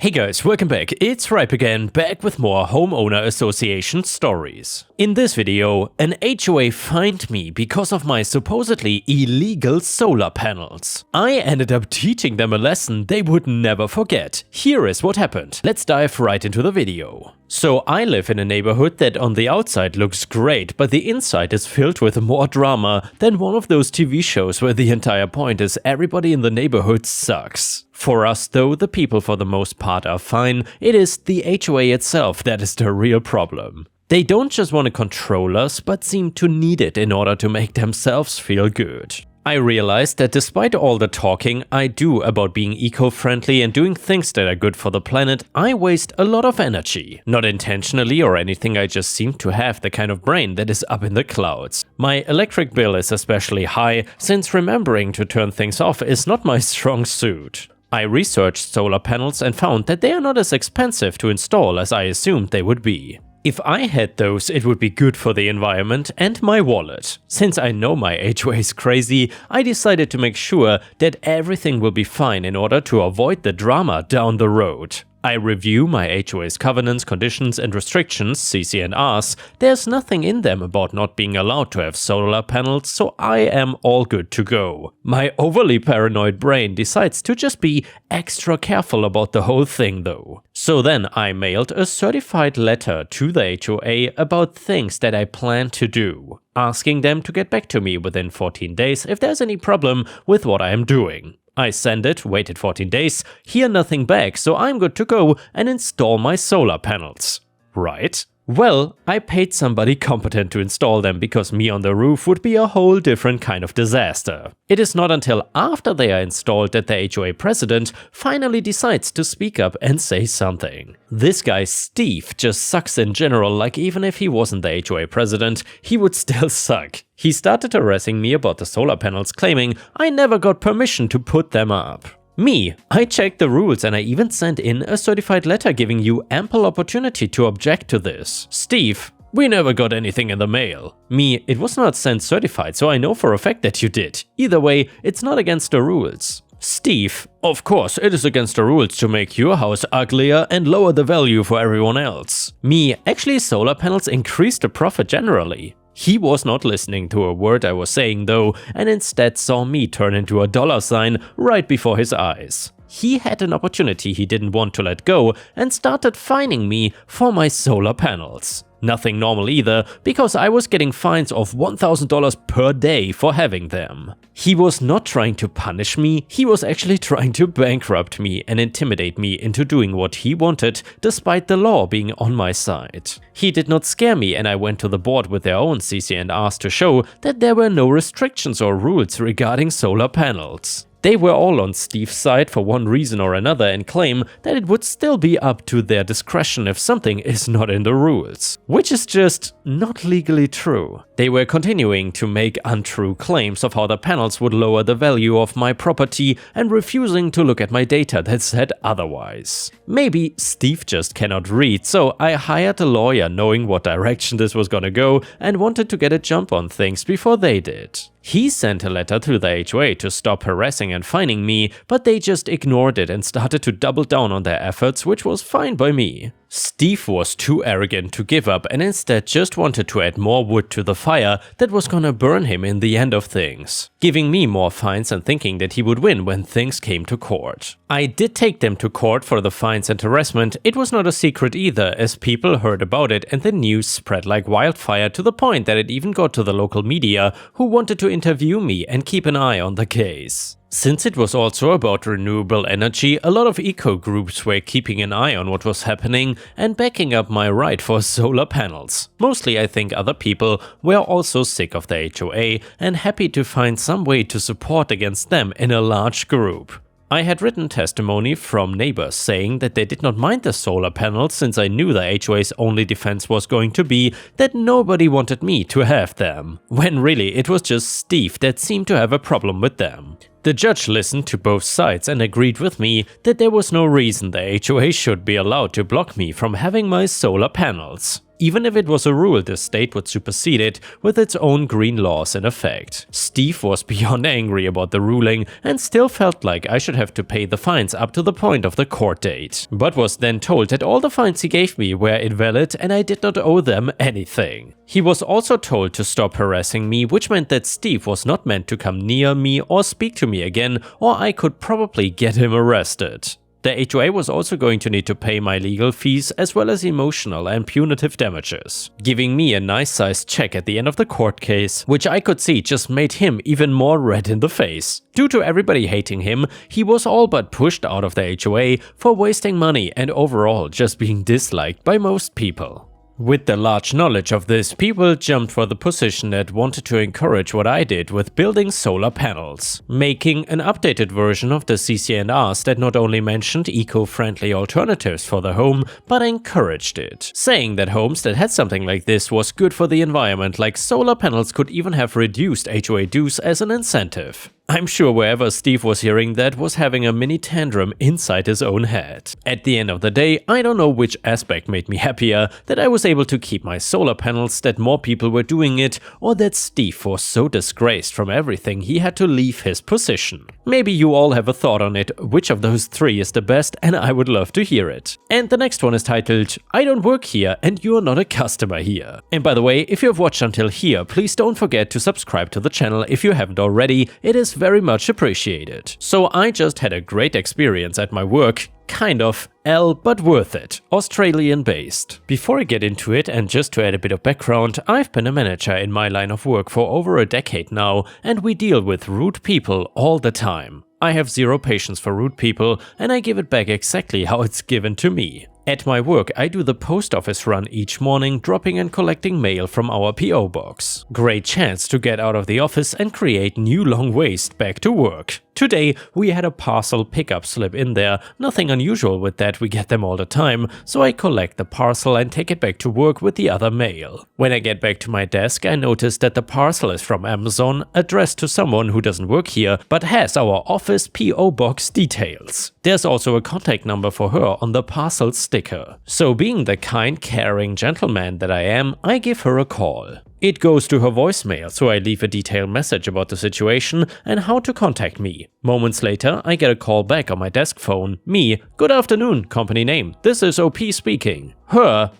Hey guys, welcome back. It's Ripe again, back with more homeowner association stories. In this video, an HOA fined me because of my supposedly illegal solar panels. I ended up teaching them a lesson they would never forget. Here is what happened. Let's dive right into the video. So I live in a neighborhood that on the outside looks great, but the inside is filled with more drama than one of those TV shows where the entire point is everybody in the neighborhood sucks. For us though, the people for the most part are fine. It is the HOA itself that is the real problem. They don't just want to control us, but seem to need it in order to make themselves feel good. I realized that despite all the talking I do about being eco-friendly and doing things that are good for the planet, I waste a lot of energy. Not intentionally or anything, I just seem to have the kind of brain that is up in the clouds. My electric bill is especially high, since remembering to turn things off is not my strong suit. I researched solar panels and found that they are not as expensive to install as I assumed they would be. If I had those, it would be good for the environment and my wallet. Since I know my HOA is crazy, I decided to make sure that everything will be fine in order to avoid the drama down the road. I review my HOA's covenants, conditions and restrictions, CC&Rs. There's nothing in them about not being allowed to have solar panels, so I am all good to go. My overly paranoid brain decides to just be extra careful about the whole thing though. So then I mailed a certified letter to the HOA about things that I plan to do, asking them to get back to me within 14 days if there's any problem with what I am doing. I send it, waited 14 days, hear nothing back, so I'm good to go and install my solar panels. Right? Well, I paid somebody competent to install them because me on the roof would be a whole different kind of disaster. It is not until after they are installed that the HOA president finally decides to speak up and say something. This guy Steve just sucks in general, like even if he wasn't the HOA president, he would still suck. He started harassing me about the solar panels, claiming I never got permission to put them up. Me, I checked the rules and I even sent in a certified letter giving you ample opportunity to object to this. Steve, we never got anything in the mail. Me, it was not sent certified, so I know for a fact that you did. Either way, it's not against the rules. Steve, of course, it is against the rules to make your house uglier and lower the value for everyone else. Me, actually solar panels increase the profit generally. He was not listening to a word I was saying though, and instead saw me turn into a dollar sign right before his eyes. He had an opportunity he didn't want to let go and started fining me for my solar panels. Nothing normal either, because I was getting fines of $1,000 per day for having them. He was not trying to punish me, he was actually trying to bankrupt me and intimidate me into doing what he wanted, despite the law being on my side. He did not scare me, and I went to the board with their own CC&Rs to show that there were no restrictions or rules regarding solar panels. They were all on Steve's side for one reason or another and claim that it would still be up to their discretion if something is not in the rules. Which is just not legally true. They were continuing to make untrue claims of how the panels would lower the value of my property and refusing to look at my data that said otherwise. Maybe Steve just cannot read, so I hired a lawyer knowing what direction this was gonna go and wanted to get a jump on things before they did. He sent a letter to the HOA to stop harassing and fining me, but they just ignored it and started to double down on their efforts, which was fine by me. Steve was too arrogant to give up and instead just wanted to add more wood to the fire that was gonna burn him in the end of things, giving me more fines and thinking that he would win when things came to court. I did take them to court for the fines and harassment. It was not a secret either, as people heard about it and the news spread like wildfire to the point that it even got to the local media, who wanted to interview me and keep an eye on the case. Since it was also about renewable energy, a lot of eco groups were keeping an eye on what was happening and backing up my right for solar panels. Mostly I think other people were also sick of the HOA and happy to find some way to support against them in a large group. I had written testimony from neighbors saying that they did not mind the solar panels since I knew the HOA's only defense was going to be that nobody wanted me to have them, when really it was just Steve that seemed to have a problem with them. The judge listened to both sides and agreed with me that there was no reason the HOA should be allowed to block me from having my solar panels. Even if it was a rule, the state would supersede it with its own green laws in effect. Steve was beyond angry about the ruling and still felt like I should have to pay the fines up to the point of the court date, but was then told that all the fines he gave me were invalid and I did not owe them anything. He was also told to stop harassing me, which meant that Steve was not meant to come near me or speak to me again, or I could probably get him arrested. The HOA was also going to need to pay my legal fees as well as emotional and punitive damages, giving me a nice-sized check at the end of the court case, which I could see just made him even more red in the face. Due to everybody hating him, he was all but pushed out of the HOA for wasting money and overall just being disliked by most people. With the large knowledge of this, people jumped for the position that wanted to encourage what I did with building solar panels, making an updated version of the CC&Rs that not only mentioned eco-friendly alternatives for the home, but encouraged it, saying that homes that had something like this was good for the environment, like solar panels could even have reduced HOA dues as an incentive. I'm sure wherever Steve was hearing that was having a mini tantrum inside his own head. At the end of the day, I don't know which aspect made me happier, that I was able to keep my solar panels, that more people were doing it, or that Steve was so disgraced from everything he had to leave his position. Maybe you all have a thought on it, which of those three is the best, and I would love to hear it. And the next one is titled, I don't work here and you're not a customer here. And by the way, if you have watched until here, please don't forget to subscribe to the channel if you haven't already, it is very much appreciated. So I just had a great experience at my work, kind of, but worth it, Australian based. Before I get into it, and just to add a bit of background, I've been a manager in my line of work for over a decade now, and we deal with rude people all the time. I have zero patience for rude people, and I give it back exactly how it's given to me. At my work, I do the post office run each morning, dropping and collecting mail from our PO box. Great chance to get out of the office and create new long ways back to work. Today, we had a parcel pickup slip in there, nothing unusual with that, we get them all the time, so I collect the parcel and take it back to work with the other mail. When I get back to my desk, I notice that the parcel is from Amazon, addressed to someone who doesn't work here, but has our office PO box details. There's also a contact number for her on the parcel sticker. So being the kind, caring gentleman that I am, I give her a call. It goes to her voicemail, so I leave a detailed message about the situation and how to contact me. Moments later, I get a call back on my desk phone. Me, good afternoon, company name, this is OP speaking. Her,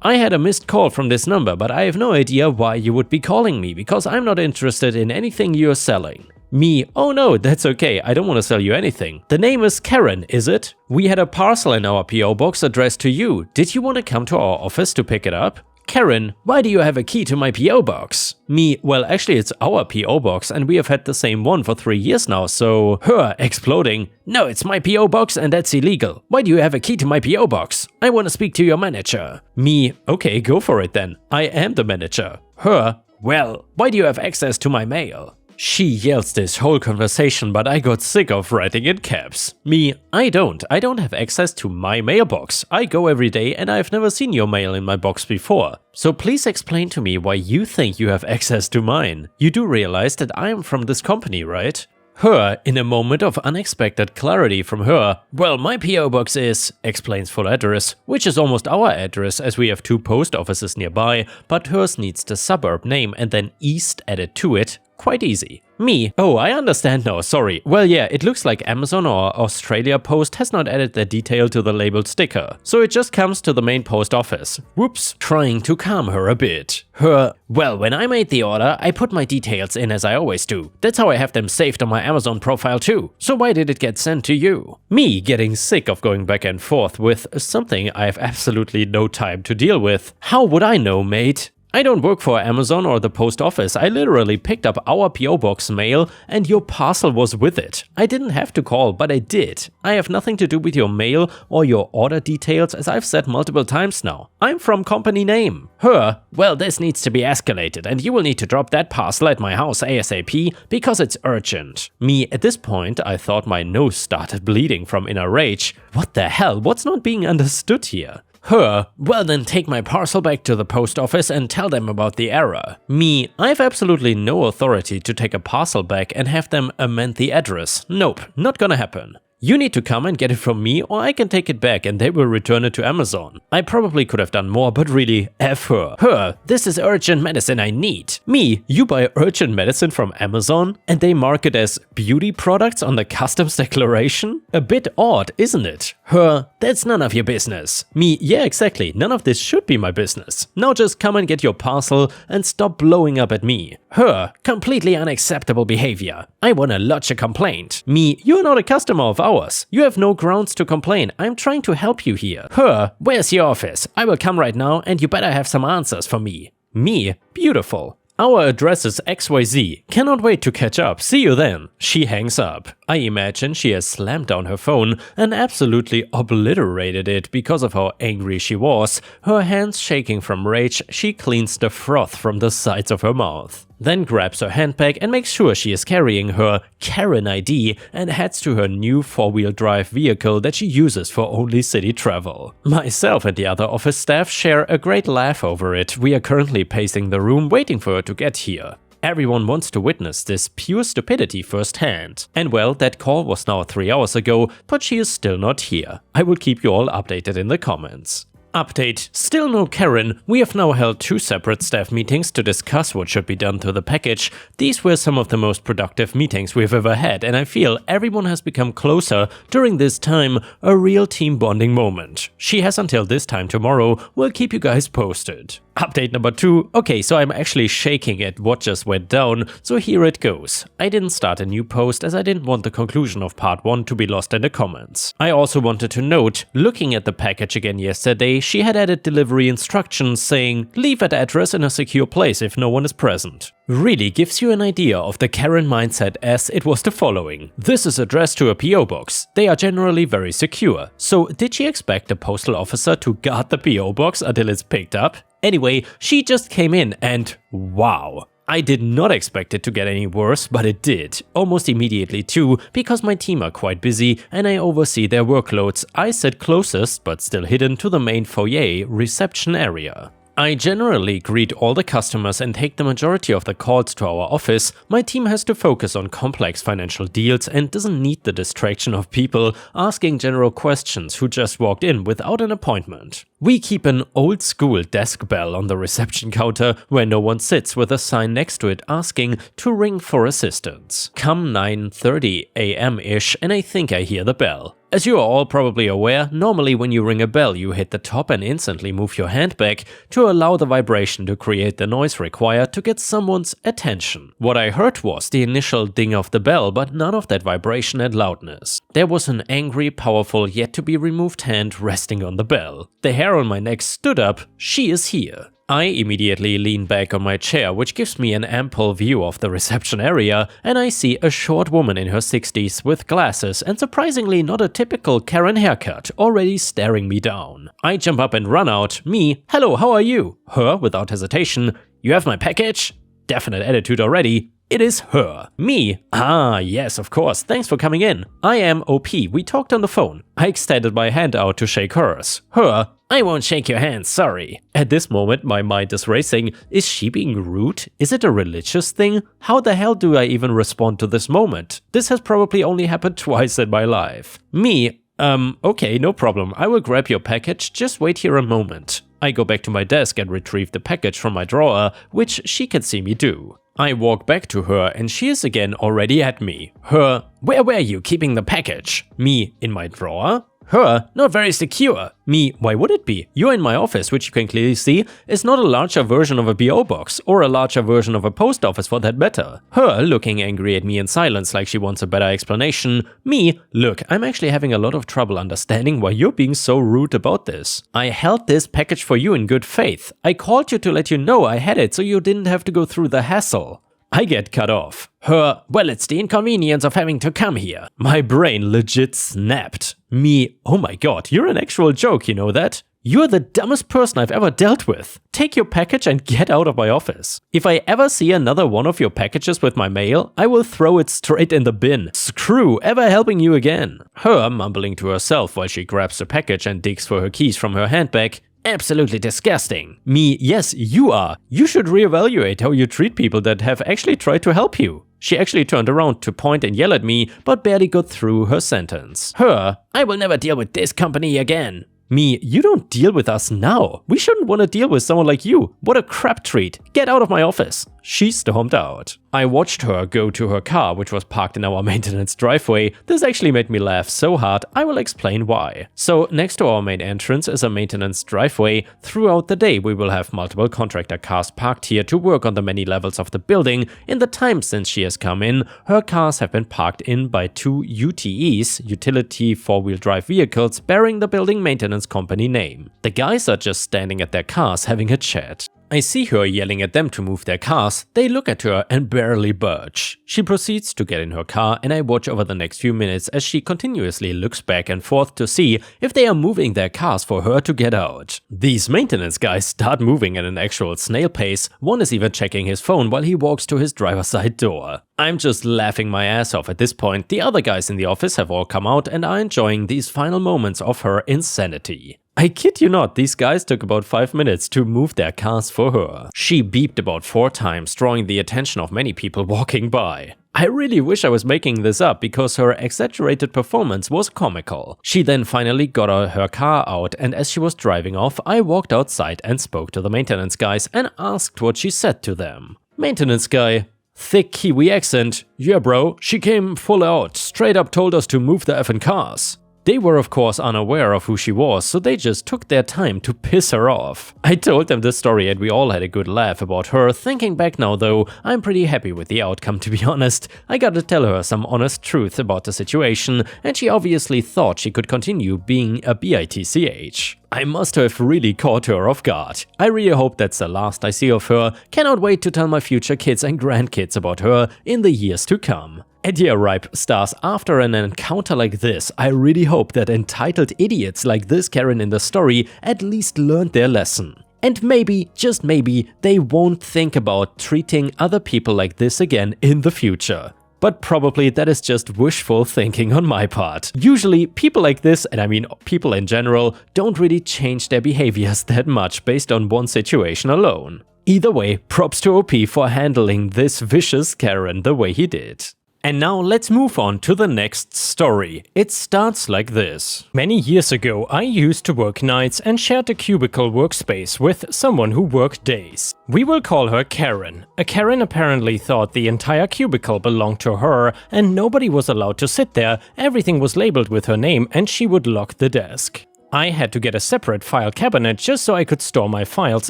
I had a missed call from this number, but I have no idea why you would be calling me, because I'm not interested in anything you're selling. Me, oh no, that's okay, I don't want to sell you anything. The name is Karen, is it? We had a parcel in our PO box addressed to you. Did you want to come to our office to pick it up? Karen, why do you have a key to my PO box? Me, well actually it's our PO box and we have had the same one for 3 years now, so… Her, exploding, no, it's my PO box and that's illegal. Why do you have a key to my PO box? I want to speak to your manager. Me, okay, go for it then. I am the manager. Her, well, why do you have access to my mail? She yells this whole conversation, but I got sick of writing in caps. Me, I don't have access to my mailbox. I go every day and I've never seen your mail in my box before. So please explain to me why you think you have access to mine. You do realize that I am from this company, right? Her, in a moment of unexpected clarity from her, well, my PO box is, explains full address, which is almost our address as we have 2 post offices nearby, but hers needs the suburb name and then east added to it. Quite easy. Me, oh, I understand now, sorry. Well, yeah, it looks like Amazon or Australia Post has not added the detail to the labeled sticker, so it just comes to the main post office. Whoops, trying to calm her a bit. Her, well, when I made the order, I put my details in as I always do. That's how I have them saved on my Amazon profile too. So why did it get sent to you? Me, getting sick of going back and forth with something I have absolutely no time to deal with. How would I know, mate? I don't work for Amazon or the post office. I literally picked up our PO box mail and your parcel was with it. I didn't have to call, but I did. I have nothing to do with your mail or your order details, as I've said multiple times now. I'm from company name. Her, well, this needs to be escalated and you will need to drop that parcel at my house ASAP because it's urgent. Me, at this point, I thought my nose started bleeding from inner rage. What the hell? What's not being understood here? Her, well then take my parcel back to the post office and tell them about the error. Me, I have absolutely no authority to take a parcel back and have them amend the address. Nope, not gonna happen. You need to come and get it from me, or I can take it back and they will return it to Amazon. I probably could have done more, but really, F her. Her, this is urgent medicine I need. Me, you buy urgent medicine from Amazon and they mark it as beauty products on the customs declaration? A bit odd, isn't it? Her, that's none of your business. Me, yeah, exactly, none of this should be my business. Now just come and get your parcel and stop blowing up at me. Her, completely unacceptable behavior. I wanna lodge a complaint. Me, you're not a customer of ours. You have no grounds to complain. I'm trying to help you here. Her, where's your office? I will come right now and you better have some answers for me. Me, beautiful. Our address is XYZ. Cannot wait to catch up. See you then. She hangs up. I imagine she has slammed down her phone and absolutely obliterated it because of how angry she was. Her hands shaking from rage, she cleans the froth from the sides of her mouth. Then grabs her handbag and makes sure she is carrying her Karen ID and heads to her new 4-wheel drive vehicle that she uses for only city travel. Myself and the other office staff share a great laugh over it. We are currently pacing the room waiting for her to get here. Everyone wants to witness this pure stupidity firsthand. And well, that call was now 3 hours ago, but she is still not here. I will keep you all updated in the comments. Update: still no Karen. We have now held 2 separate staff meetings to discuss what should be done to the package. These were some of the most productive meetings we've ever had, and I feel everyone has become closer during this time, a real team bonding moment. She has until this time tomorrow. We'll keep you guys posted. Update number 2. Okay, so I'm actually shaking at what just went down, so here it goes. I didn't start a new post as I didn't want the conclusion of part 1 to be lost in the comments. I also wanted to note, looking at the package again yesterday, she had added delivery instructions saying, leave at address in a secure place if no one is present. Really gives you an idea of the Karen mindset, as it was the following. This is addressed to a PO box. They are generally very secure. So did she expect a postal officer to guard the PO box until it's picked up? Anyway, she just came in and wow. I did not expect it to get any worse, but it did. Almost immediately too, because my team are quite busy and I oversee their workloads. I sit closest, but still hidden, to the main foyer reception area. I generally greet all the customers and take the majority of the calls to our office. My team has to focus on complex financial deals and doesn't need the distraction of people asking general questions who just walked in without an appointment. We keep an old school desk bell on the reception counter where no one sits, with a sign next to it asking to ring for assistance. Come 9:30 AM-ish and I think I hear the bell. As you are all probably aware, normally when you ring a bell you hit the top and instantly move your hand back to allow the vibration to create the noise required to get someone's attention. What I heard was the initial ding of the bell, but none of that vibration and loudness. There was an angry, powerful, yet to be removed hand resting on the bell. The hair on my neck stood up. She is here. I immediately lean back on my chair, which gives me an ample view of the reception area, and I see a short woman in her 60s with glasses and surprisingly not a typical Karen haircut, already staring me down. I jump up and run out. Me, hello, how are you? Her, without hesitation, you have my package? Definite attitude already. It is her. Me, ah yes, of course, thanks for coming in. I am OP, we talked on the phone. I extended my hand out to shake hers. Her, I won't shake your hand, sorry. At this moment my mind is racing. Is she being rude? Is it a religious thing? How the hell do I even respond to this moment? This has probably only happened twice in my life. Me, okay, no problem, I will grab your package, just wait here a moment. I go back to my desk and retrieve the package from my drawer, which she can see me do. I walk back to her and she is again already at me. Her, where were you keeping the package? Me, in my drawer? Her, not very secure. Me, why would it be? You're in my office, which you can clearly see is not a larger version of a PO box, or a larger version of a post office for that matter. Her, looking angry at me in silence like she wants a better explanation. Me, look, I'm actually having a lot of trouble understanding why you're being so rude about this. I held this package for you in good faith. I called you to let you know I had it so you didn't have to go through the hassle. I get cut off. Her, well, it's the inconvenience of having to come here. My brain legit snapped. Me, oh my god, you're an actual joke, you know that? You're the dumbest person I've ever dealt with. Take your package and get out of my office. If I ever see another one of your packages with my mail, I will throw it straight in the bin. Screw ever helping you again. Her, mumbling to herself while she grabs the package and digs for her keys from her handbag. Absolutely disgusting. Me, yes, you are. You should reevaluate how you treat people that have actually tried to help you. She actually turned around to point and yell at me, but barely got through her sentence. Her, I will never deal with this company again. Me, you don't deal with us now. We shouldn't want to deal with someone like you. What a crap treat. Get out of my office. She stormed out. I watched her go to her car, which was parked in our maintenance driveway. This actually made me laugh so hard, I will explain why. So next to our main entrance is a maintenance driveway. Throughout the day we will have multiple contractor cars parked here to work on the many levels of the building. In the time since she has come in, her cars have been parked in by 2 UTEs, utility four-wheel drive vehicles, bearing the building maintenance company name. The guys are just standing at their cars having a chat. I see her yelling at them to move their cars. They look at her and barely budge. She proceeds to get in her car and I watch over the next few minutes as she continuously looks back and forth to see if they are moving their cars for her to get out. These maintenance guys start moving at an actual snail pace. One is even checking his phone while he walks to his driver's side door. I'm just laughing my ass off at this point. The other guys in the office have all come out and are enjoying these final moments of her insanity. I kid you not, these guys took about 5 minutes to move their cars for her. She beeped about 4 times, drawing the attention of many people walking by. I really wish I was making this up because her exaggerated performance was comical. She then finally got her car out and as she was driving off, I walked outside and spoke to the maintenance guys and asked what she said to them. Maintenance guy: thick Kiwi accent. Yeah bro, she came full out, straight up told us to move the effing cars. They were of course unaware of who she was, so they just took their time to piss her off. I told them this story and we all had a good laugh about her. Thinking back now though, I'm pretty happy with the outcome, to be honest. I gotta tell her some honest truth about the situation, and she obviously thought she could continue being a bitch. I must have really caught her off guard. I really hope that's the last I see of her. Cannot wait to tell my future kids and grandkids about her in the years to come. And yeah, Ripe stars, after an encounter like this, I really hope that entitled idiots like this Karen in the story at least learned their lesson. And maybe, just maybe, they won't think about treating other people like this again in the future. But probably that is just wishful thinking on my part. Usually people like this, and I mean people in general, don't really change their behaviors that much based on one situation alone. Either way, props to OP for handling this vicious Karen the way he did. And now let's move on to the next story. It starts like this. Many years ago, I used to work nights and shared a cubicle workspace with someone who worked days. We will call her Karen. Karen apparently thought the entire cubicle belonged to her and nobody was allowed to sit there. Everything was labeled with her name and she would lock the desk. I had to get a separate file cabinet just so I could store my files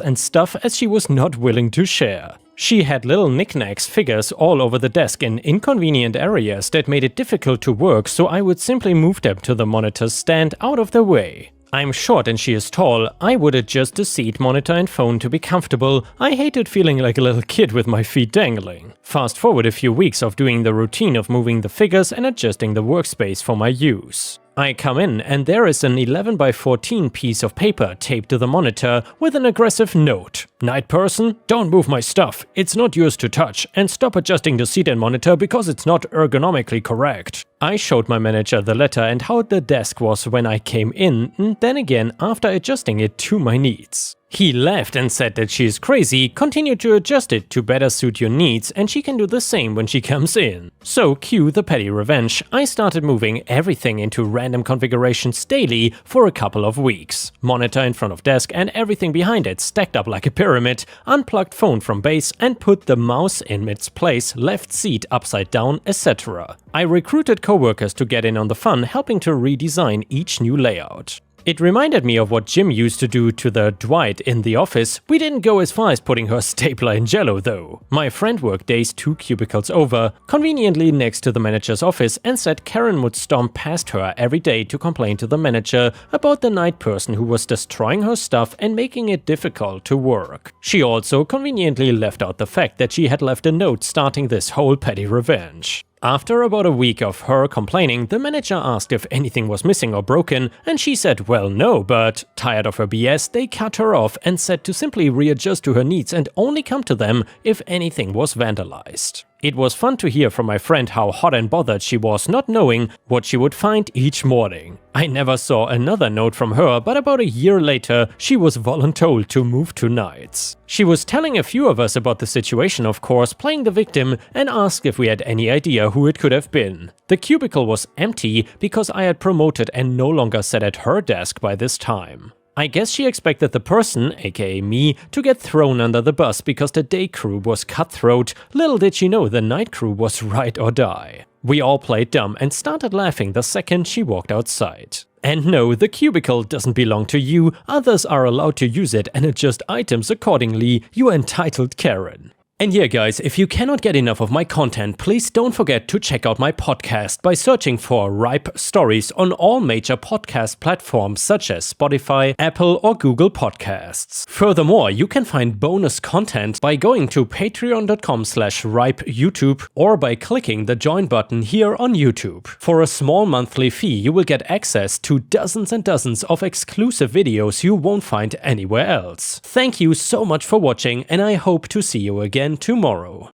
and stuff, as she was not willing to share. She had little knickknacks figures all over the desk in inconvenient areas that made it difficult to work, so I would simply move them to the monitor's stand out of the way. I'm short and she is tall. I would adjust the seat, monitor and phone to be comfortable. I hated feeling like a little kid with my feet dangling. Fast forward a few weeks of doing the routine of moving the figures and adjusting the workspace for my use. I come in and there is an 11 by 14 piece of paper taped to the monitor with an aggressive note. Night person, don't move my stuff. It's not yours to touch, and stop adjusting the seat and monitor because it's not ergonomically correct. I showed my manager the letter and how the desk was when I came in, and then again after adjusting it to my needs. He laughed and said that she is crazy, continue to adjust it to better suit your needs, and she can do the same when she comes in. So cue the petty revenge. I started moving everything into random configurations daily for a couple of weeks. Monitor in front of desk and everything behind it stacked up like a pyramid, unplugged phone from base and put the mouse in its place, left seat upside down, etc. I recruited coworkers to get in on the fun, helping to redesign each new layout. It reminded me of what Jim used to do to the Dwight in The Office. We didn't go as far as putting her stapler in jello though. My friend worked days 2 cubicles over, conveniently next to the manager's office, and said Karen would stomp past her every day to complain to the manager about the night person who was destroying her stuff and making it difficult to work. She also conveniently left out the fact that she had left a note starting this whole petty revenge. After about a week of her complaining, the manager asked if anything was missing or broken, and she said well no, but tired of her BS, they cut her off and said to simply readjust to her needs and only come to them if anything was vandalized. It was fun to hear from my friend how hot and bothered she was not knowing what she would find each morning. I never saw another note from her, but about a year later she was voluntold to move to nights. She was telling a few of us about the situation, of course, playing the victim, and asked if we had any idea who it could have been. The cubicle was empty because I had promoted and no longer sat at her desk by this time. I guess she expected the person, aka me, to get thrown under the bus because the day crew was cutthroat. Little did she know the night crew was ride or die. We all played dumb and started laughing the second she walked outside. And no, the cubicle doesn't belong to you, others are allowed to use it and adjust items accordingly, you entitled Karen. And yeah guys, if you cannot get enough of my content, please don't forget to check out my podcast by searching for Ripe Stories on all major podcast platforms such as Spotify, Apple or Google Podcasts. Furthermore, you can find bonus content by going to patreon.com/ripeyoutube or by clicking the join button here on YouTube. For a small monthly fee, you will get access to dozens and dozens of exclusive videos you won't find anywhere else. Thank you so much for watching, and I hope to see you again tomorrow.